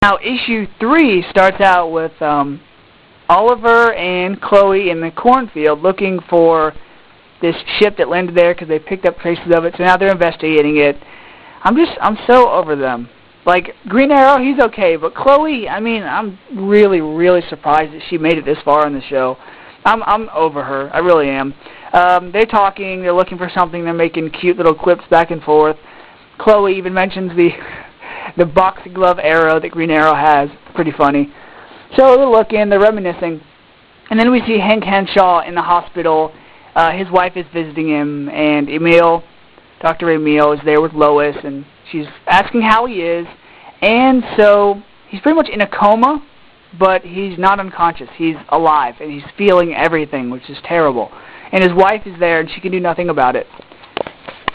Now, issue 3 starts out with Oliver and Chloe in the cornfield looking for this ship that landed there because they picked up traces of it, so now they're investigating it. I'm so over them. Like, Green Arrow, he's okay, but Chloe, I mean, I'm really, really surprised that she made it this far in the show. I'm over her. I really am. They're talking, they're looking for something, they're making cute little clips back and forth. Chloe even mentions the boxing glove arrow that Green Arrow has. It's pretty funny. So they're looking, they're reminiscing, and then we see Hank Henshaw in the hospital. His wife is visiting him, and Dr. Emil is there with Lois, and she's asking how he is. And so he's pretty much in a coma, but he's not unconscious. He's alive, and he's feeling everything, which is terrible. And his wife is there, and she can do nothing about it.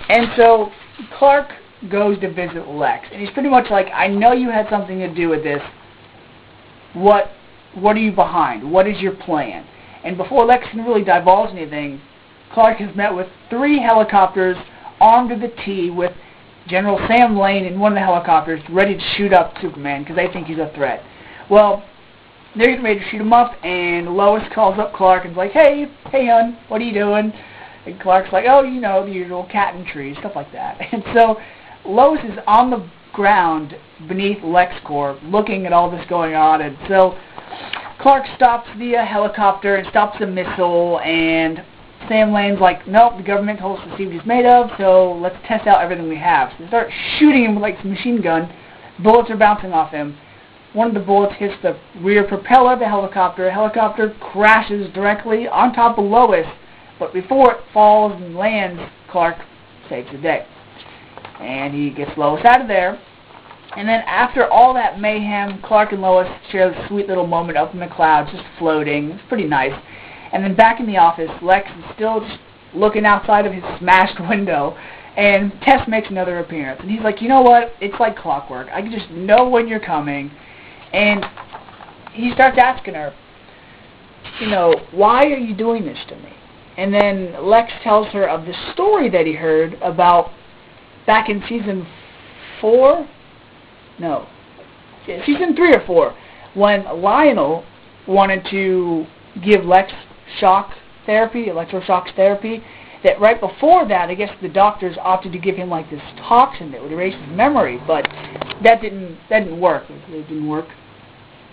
And so Clark goes to visit Lex, and he's pretty much like, I know you had something to do with this. What are you behind? What is your plan? And before Lex can really divulge anything, Clark has met with 3 helicopters armed to the T with General Sam Lane in one of the helicopters ready to shoot up Superman because they think he's a threat. Well, they're getting ready to shoot him up, and Lois calls up Clark and is like, hey hon, what are you doing? And Clark's like, oh, you know, the usual cat and tree, stuff like that. And so Lois is on the ground beneath LexCorp looking at all this going on, and so Clark stops the helicopter and stops the missile, and Sam Lane's like, nope, the government told us to see what he's made of, so let's test out everything we have. So they start shooting him with like a machine gun. Bullets are bouncing off him. One of the bullets hits the rear propeller of the helicopter. The helicopter crashes directly on top of Lois, but before it falls and lands, Clark saves the day. And he gets Lois out of there. And then after all that mayhem, Clark and Lois share a sweet little moment up in the clouds, just floating. It's pretty nice. And then back in the office, Lex is still just looking outside of his smashed window, and Tess makes another appearance. And he's like, you know what? It's like clockwork. I can just know when you're coming. And he starts asking her, you know, why are you doing this to me? And then Lex tells her of the story that he heard about back in season 4? No. Yeah, season 3 or 4, when Lionel wanted to give Lex electroshock therapy, that right before that, I guess the doctors opted to give him like this toxin that would erase his memory, but that didn't work. It didn't work.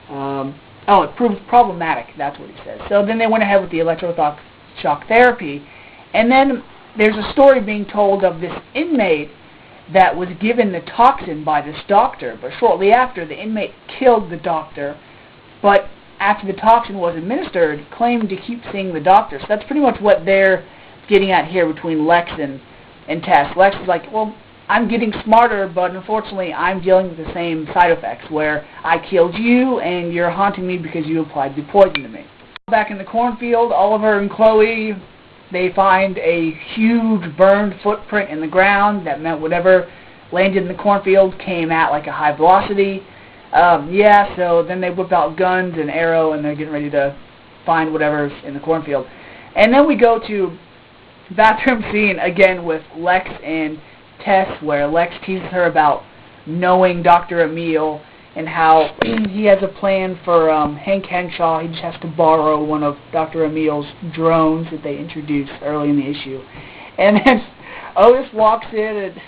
It proved problematic, that's what he says. So then they went ahead with the electroshock therapy, and then there's a story being told of this inmate that was given the toxin by this doctor, but shortly after, the inmate killed the doctor, but after the toxin was administered, claimed to keep seeing the doctor. So that's pretty much what they're getting at here between Lex and Tess. Lex is like, well, I'm getting smarter, but unfortunately I'm dealing with the same side effects, where I killed you and you're haunting me because you applied the poison to me. Back in the cornfield, Oliver and Chloe, they find a huge burned footprint in the ground. That meant whatever landed in the cornfield came at like a high velocity. So then they whip out guns and arrow, and they're getting ready to find whatever's in the cornfield. And then we go to bathroom scene again with Lex and Tess, where Lex teases her about knowing Dr. Emil and how he has a plan for Hank Henshaw. He just has to borrow one of Dr. Emil's drones that they introduced early in the issue. And then Otis walks in, and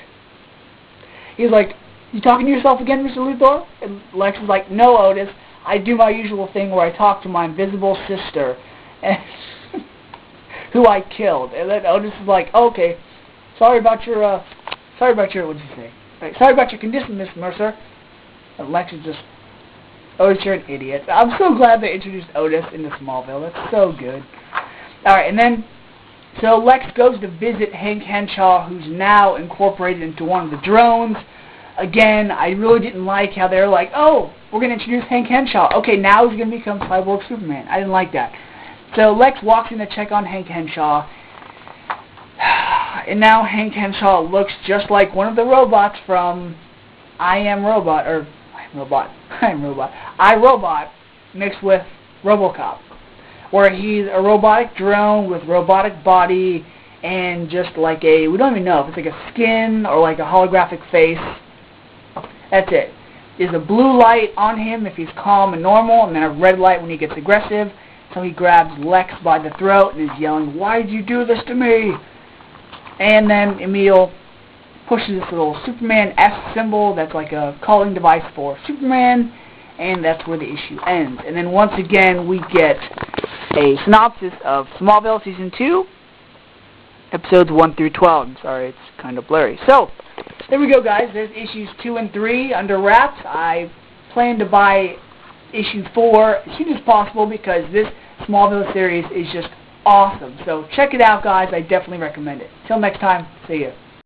he's like, you talking to yourself again, Mr. Luthor? And Lex is like, no, Otis, I do my usual thing where I talk to my invisible sister, and who I killed. And then Otis is like, okay, sorry about your, what'd you say? Right, sorry about your condition, Miss Mercer. And Lex is just, Otis, you're an idiot. I'm so glad they introduced Otis into Smallville. That's so good. Alright, and then, so Lex goes to visit Hank Henshaw, who's now incorporated into one of the drones. Again, I really didn't like how they're like, oh, we're going to introduce Hank Henshaw. Okay, now he's going to become Cyborg Superman. I didn't like that. So Lex walks in to check on Hank Henshaw. And now Hank Henshaw looks just like one of the robots from iRobot mixed with RoboCop, where he's a robotic drone with robotic body and just like we don't even know if it's like a skin or like a holographic face. That's it. is a blue light on him if he's calm and normal, and then a red light when he gets aggressive. So he grabs Lex by the throat and is yelling, "Why did you do this to me?" And then Emil pushes this little Superman S symbol that's like a calling device for Superman, and that's where the issue ends. And then once again we get a synopsis of Smallville Season 2, Episodes 1 through 12. I'm sorry, it's kind of blurry. So, there we go, guys. There's issues 2 and 3 under wraps. I plan to buy issue 4 as soon as possible because this Smallville series is just awesome. So check it out, guys. I definitely recommend it. Till next time, see ya.